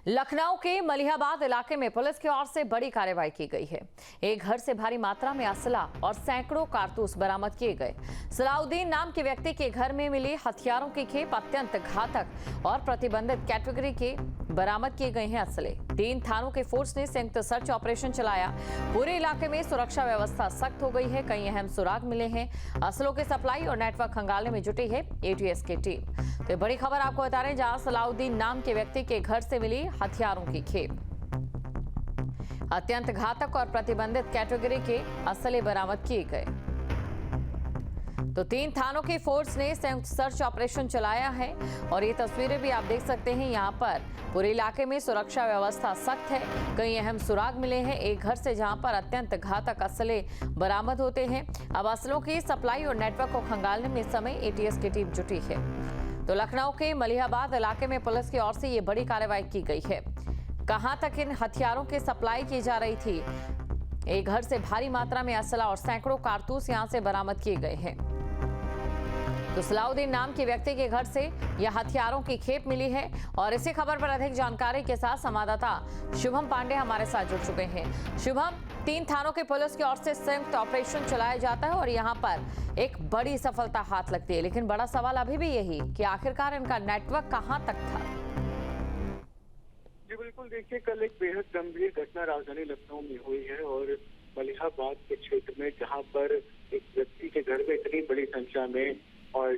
लखनऊ के मलिहाबाद इलाके में पुलिस की ओर से बड़ी कार्रवाई की गई है। एक घर से भारी मात्रा में असला और सैकड़ों कारतूस बरामद किए गए। सलाउद्दीन नाम के व्यक्ति के घर में मिली हथियारों की खेप अत्यंत घातक और प्रतिबंधित कैटेगरी के बरामद किए गए हैं। असले 3 थानों के फोर्स ने संयुक्त सर्च ऑपरेशन चलाया। पूरे इलाके में सुरक्षा व्यवस्था सख्त हो गई है। कई अहम सुराग मिले हैं। असलों के सप्लाई और नेटवर्क खंगालने में जुटी है एटीएस की टीम। तो बड़ी खबर आपको बता रहे हैं, जहां सलाउद्दीन नाम के व्यक्ति के घर से मिली हथियारों की खेप, अत्यंत घातक और प्रतिबंधित कैटेगरी के असले बरामद किए गए। तो 3 थानों की फोर्स ने संयुक्त सर्च ऑपरेशन चलाया है और ये तस्वीरें भी आप देख सकते हैं। यहाँ पर पूरे इलाके में सुरक्षा व्यवस्था सख्त है। कई अहम सुराग मिले हैं एक घर से, जहां पर अत्यंत घातक असले बरामद होते हैं। अब असलों की सप्लाई और नेटवर्क को खंगालने में इस समय एटीएस की टीम जुटी है। तो लखनऊ के मलिहाबाद इलाके में पुलिस की ओर से ये बड़ी कार्रवाई की गई है। कहां तक इन हथियारों की सप्लाई की जा रही थी। एक घर से भारी मात्रा में असला और सैकड़ों कारतूस यहां से बरामद किए गए हैं। तो सलाउद्दीन नाम के व्यक्ति के घर से यह हथियारों की खेप मिली है और इसी खबर पर अधिक जानकारी के साथ संवाददाता शुभम पांडे हमारे साथ जुड़ चुके हैं। शुभम, 3 थानों की पुलिस की ओर से संयुक्त ऑपरेशन चलाया जाता है और यहाँ पर एक बड़ी सफलता हाथ लगती है, लेकिन बड़ा सवाल अभी भी यही कि आखिरकार इनका नेटवर्क कहाँ तक था। जी बिल्कुल, देखिए कल एक बेहद गंभीर घटना राजधानी लखनऊ में हुई है और मलिहाबाद के क्षेत्र में, जहां पर एक व्यक्ति के घर में इतनी बड़ी संख्या में और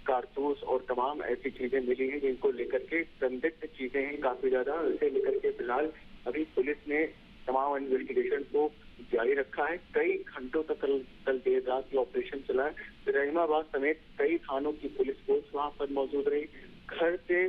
कारतूस और तमाम ऐसी चीजें मिली हैं जिनको लेकर के संदिग्ध चीजें हैं काफी ज्यादा। इसे लेकर के फिलहाल अभी पुलिस ने तमाम इन्वेस्टिगेशन को जारी रखा है। कई घंटों तक कल देर रात ये ऑपरेशन चला है। रहीमाबाद समेत कई थानों की पुलिस फोर्स वहां पर मौजूद रही। घर से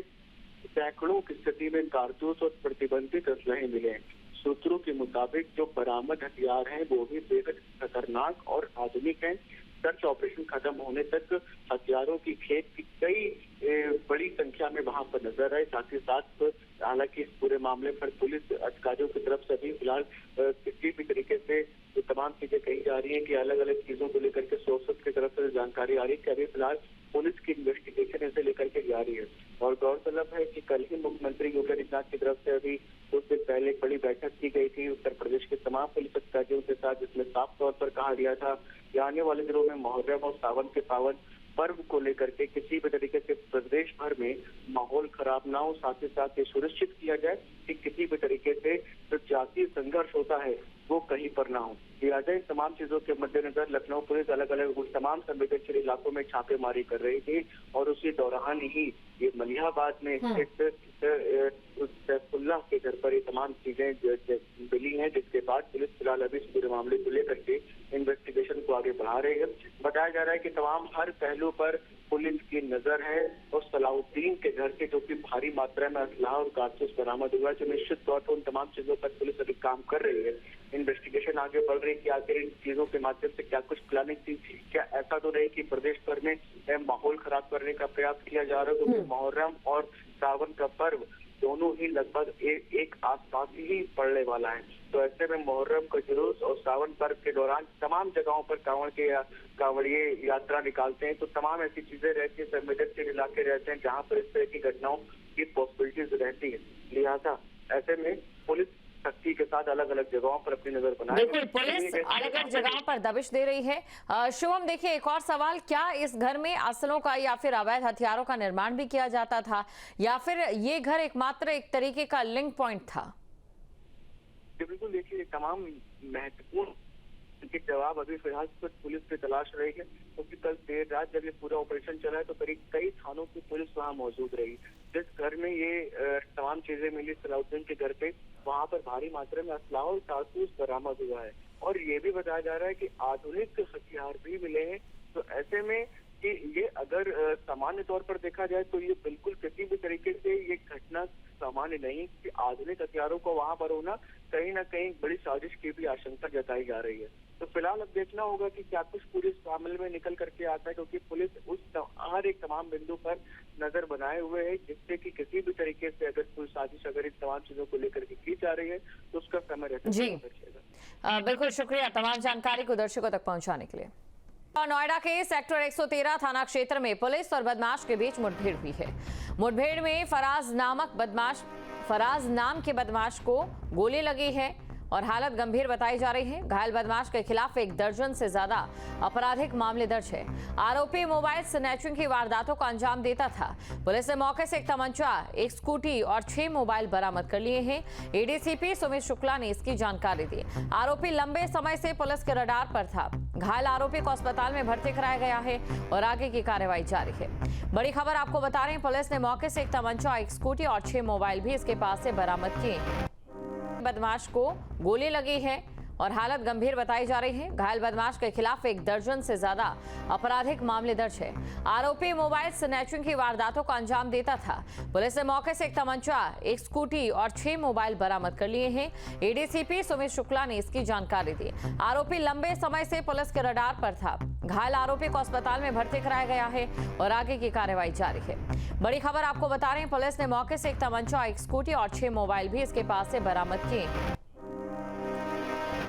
सैकड़ों की स्थिति में कारतूस और प्रतिबंधित असलहे मिले हैं। सूत्रों के मुताबिक जो बरामद हथियार हैं वो भी बेहद खतरनाक और आधुनिक हैं। सर्च ऑपरेशन खत्म होने तक हथियारों की खेप की कई बड़ी संख्या में वहां पर नजर आए। साथ ही साथ हालांकि इस पूरे मामले पर पुलिस अधिकारियों की तरफ से भी फिलहाल किसी भी तरीके से जो तमाम चीजें कही जा रही हैं कि अलग अलग चीजों को लेकर के सोर्सेस की तरफ से जानकारी आ रही है कि अभी फिलहाल पुलिस की इन्वेस्टिगेशन इसे लेकर के जारी है। और गौरतलब है कि कल ही मुख्यमंत्री योगी आदित्यनाथ की तरफ से अभी कुछ दिन पहले एक बड़ी बैठक की गई थी उत्तर प्रदेश के तमाम पुलिस अधिकारियों के साथ, जिसमें साफ तौर पर कहा गया था कि आने वाले दिनों में मुहर्रम और सावन के पावन पर्व को लेकर के किसी भी तरीके से प्रदेश भर में माहौल खराब ना हो। साथ ही साथ ये सुनिश्चित किया जाए कि किसी भी तरीके से जो जातीय संघर्ष होता है वो कहीं पर ना हो। लिहाजा इन तमाम चीजों के मद्देनजर लखनऊ पुलिस अलग अलग उन तमाम संवेदनशील इलाकों में छापेमारी कर रही थी और उसी दौरान ही ये मलिहाबाद में स्थित सैफुल्लाह के घर पर ये तमाम चीजें मिली हैं, जिसके बाद पुलिस फिलहाल अभी इस पूरे मामले को लेकर के इन्वेस्टिगेशन को आगे बढ़ा रही है। बताया जा रहा है कि तमाम हर पहलू पर पुलिस की नजर है और सलाउद्दीन के घर से जो कि भारी मात्रा में असलाह और कारतूस बरामद हुआ है, जो निश्चित तौर पर उन तमाम चीजों पर पुलिस अभी काम कर रही है। इन्वेस्टिगेशन आगे बढ़ रही है कि आखिर इन चीजों के माध्यम से क्या कुछ प्लानिंग थी। क्या ऐसा तो नहीं कि प्रदेश भर में माहौल खराब करने का प्रयास किया जा रहा है, क्योंकि मुहर्रम और सावन का पर्व दोनों ही लगभग एक आसपास ही पड़ने वाला है। तो ऐसे में मुहर्रम का जुलूस और सावन पर्व के दौरान तमाम जगहों पर कांवड़िए यात्रा निकालते हैं, तो तमाम ऐसी चीजें रहती है, संवेदनशील इलाके रहते हैं जहाँ पर इस तरह की घटनाओं की पॉसिबिलिटीज रहती है। लिहाजा ऐसे में पुलिस सख्ती के साथ अलग अलग जगहों पर अपनी नजर बनाए। बिल्कुल, पुलिस अलग अलग जगहों पर दबिश दे रही है। शुभम, देखिए एक और सवाल, क्या इस घर में असलों का या फिर अवैध हथियारों का निर्माण भी किया जाता था, या फिर ये घर एकमात्र एक तरीके का लिंक पॉइंट था? बिल्कुल, देखिए तमाम महत्वपूर्ण के जवाब अभी फिलहाल पुलिस की तलाश रही है, क्योंकि कल देर रात जब ये पूरा ऑपरेशन चला है तो करीब कई थानों की पुलिस वहाँ मौजूद रही। जिस घर में ये तमाम चीजें मिली सलाउद्दीन के घर पे, वहाँ पर भारी मात्रा में असलाह और कारतूस बरामद हुआ है और ये भी बताया जा रहा है कि आधुनिक हथियार भी मिले हैं। तो ऐसे में कि ये अगर सामान्य तौर पर देखा जाए तो ये बिल्कुल किसी भी तरीके से ये घटना सामान्य नहीं कि आधुनिक हथियारों को वहां पर होना कहीं ना कहीं बड़ी साजिश की भी आशंका जताई जा रही है। तो फिलहाल अब देखना होगा कि क्या कुछ पुलिस मामले में निकल करके आता है, क्योंकि पुलिस हर एक तमाम बिंदु पर नजर बनाए हुए है, जिससे कि किसी भी तरीके से अगर कोई साजिश अगर इन तमाम चीजों को लेकर के की जा रही है तो उसका समय रहता है। बिल्कुल, शुक्रिया तमाम जानकारी को दर्शकों तक पहुंचाने के लिए। नोएडा के सेक्टर 113 थाना क्षेत्र में पुलिस और बदमाश के बीच मुठभेड़ हुई है। मुठभेड़ में फराज नामक बदमाश फराज नाम के बदमाश को गोली लगी है और हालत गंभीर बताई जा रही है। घायल बदमाश के खिलाफ 1 दर्जन से ज्यादा आपराधिक मामले दर्ज है। आरोपी मोबाइल स्नैचिंग की वारदातों को अंजाम देता था। पुलिस ने मौके से 1 तमंचा, 1 स्कूटी और 6 मोबाइल बरामद कर लिए हैं। एडीसीपी सुमित शुक्ला ने इसकी जानकारी दी। आरोपी लंबे समय से पुलिस के रडार पर था। घायल आरोपी को अस्पताल में भर्ती कराया गया है और आगे की कार्रवाई जारी है। बड़ी खबर आपको बता रहे हैं, पुलिस ने मौके से 1 तमंचा, 1 स्कूटी और 6 मोबाइल भी इसके पास से बरामद किए। बदमाश को गोली लगी है और हालत गंभीर बताई जा रही है। घायल बदमाश के खिलाफ 1 दर्जन से ज्यादा आपराधिक मामले दर्ज है। आरोपी मोबाइल स्नैचिंग की वारदातों को अंजाम देता था। पुलिस ने मौके से 1 तमंचा, 1 स्कूटी और 6 मोबाइल बरामद कर लिए हैं। एडीसीपी सुमित शुक्ला ने इसकी जानकारी दी। आरोपी लंबे समय से पुलिस के रडार पर था। घायल आरोपी को अस्पताल में भर्ती कराया गया है और आगे की कार्रवाई जारी है। बड़ी खबर आपको बता रहे हैं, पुलिस ने मौके से 1 तमंचा, 1 स्कूटी और 6 मोबाइल भी इसके पास से बरामद किए।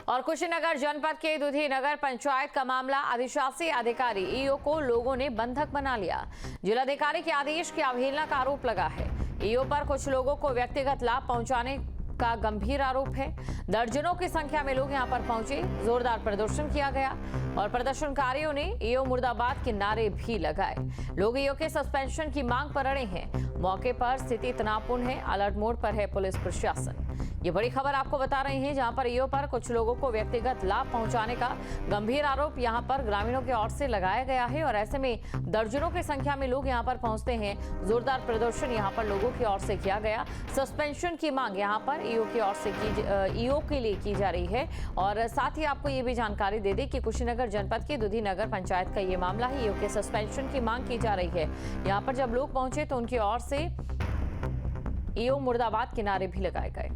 और कुशीनगर जनपद के दुधी नगर पंचायत का मामला, अधिशासी अधिकारी ईओ को लोगों ने बंधक बना लिया। जिलाधिकारी के आदेश की अवहेलना का आरोप लगा है। ईओ पर कुछ लोगों को व्यक्तिगत लाभ पहुंचाने का गंभीर आरोप है। दर्जनों की संख्या में लोग यहां पर पहुंचे, जोरदार प्रदर्शन किया गया और प्रदर्शनकारियों ने ईओ मुर्दाबाद के नारे भी लगाए। लोग ईओ के सस्पेंशन की मांग पर अड़े हैं। मौके पर स्थिति तनावपूर्ण है, अलर्ट मोड पर है पुलिस प्रशासन। ये बड़ी खबर आपको बता रहे हैं, जहां पर ईओ पर कुछ लोगों को व्यक्तिगत लाभ पहुंचाने का गंभीर आरोप यहां पर ग्रामीणों की ओर से लगाया गया है और ऐसे में दर्जनों की संख्या में लोग यहां पर पहुंचते हैं। जोरदार प्रदर्शन यहां पर लोगों की ओर से किया गया। सस्पेंशन की मांग यहां पर ईओ की ओर से ईओ के लिए की जा रही है। और साथ ही आपको ये भी जानकारी दे दें कि कुशीनगर जनपद की दुधी नगर पंचायत का ये मामला है। ईओ के सस्पेंशन की मांग की जा रही है। यहाँ पर जब लोग पहुंचे तो उनकी ओर से ईओ मुर्दाबाद के नारे भी लगाए गए।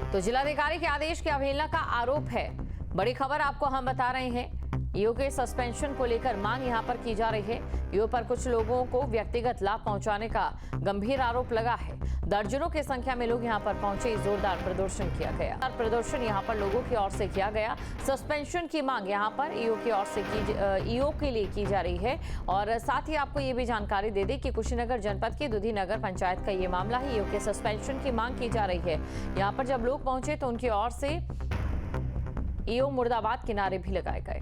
तो जिलाधिकारी के आदेश की अवहेलना का आरोप है। बड़ी खबर आपको हम बता रहे हैं, ईओ के सस्पेंशन को लेकर मांग यहां पर की जा रही है। ईओ पर कुछ लोगों को व्यक्तिगत लाभ पहुंचाने का गंभीर आरोप लगा है। दर्जनों की संख्या में लोग यहां पर पहुंचे, जोरदार प्रदर्शन किया गया। प्रदर्शन यहां पर लोगों की ओर से किया गया। सस्पेंशन की मांग यहां पर ईओ की ओर से ईओ के लिए की जा रही है। और साथ ही आपको ये भी जानकारी दे दें कि कुशीनगर जनपद की दुधी नगर पंचायत का ये मामला है। ईओ के सस्पेंशन की मांग की जा रही है। यहाँ पर जब लोग पहुंचे तो उनकी ओर से ईओ मुर्दाबाद के नारे भी लगाए गए।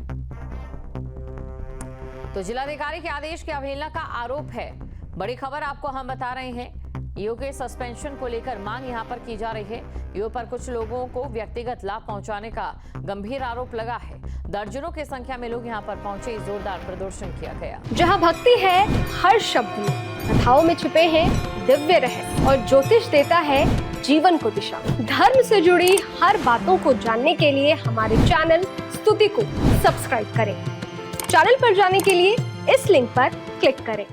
तो जिलाधिकारी के आदेश की अवहेलना का आरोप है। बड़ी खबर आपको हम बता रहे हैं, ईओ के सस्पेंशन को लेकर मांग यहां पर की जा रही है। ईओ पर कुछ लोगों को व्यक्तिगत लाभ पहुंचाने का गंभीर आरोप लगा है। दर्जनों की संख्या में लोग यहां पर पहुंचे, जोरदार प्रदर्शन किया गया। जहां भक्ति है हर शब्द में, कथाओं में छुपे हैं दिव्य रहस्य और ज्योतिष देता है जीवन को दिशा। धर्म से जुड़ी हर बातों को जानने के लिए हमारे चैनल स्तुति को सब्सक्राइब करें। चैनल पर जाने के लिए इस लिंक पर क्लिक करें।